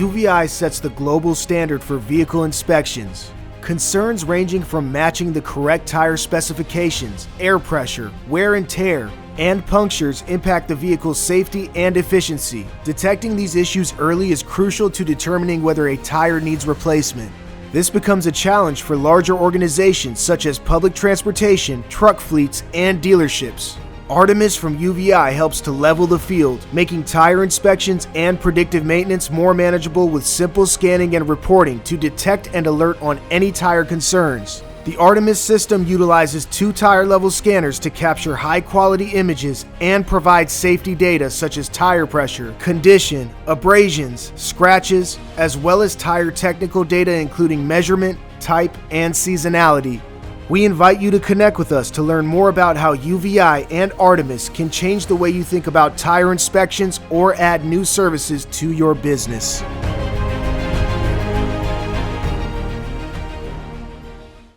UVeye sets the global standard for vehicle inspections. Concerns ranging from matching the correct tire specifications, air pressure, wear and tear, and punctures impact the vehicle's safety and efficiency. Detecting these issues early is crucial to determining whether a tire needs replacement. This becomes a challenge for larger organizations such as public transportation, truck fleets, and dealerships. Artemis from UVeye helps to level the field, making tire inspections and predictive maintenance more manageable with simple scanning and reporting to detect and alert on any tire concerns. The Artemis system utilizes 2 tire-level scanners to capture high-quality images and provide safety data such as tire pressure, condition, abrasions, scratches, as well as tire technical data including measurement, type, and seasonality. We invite you to connect with us to learn more about how UVeye and Artemis can change the way you think about tire inspections or add new services to your business.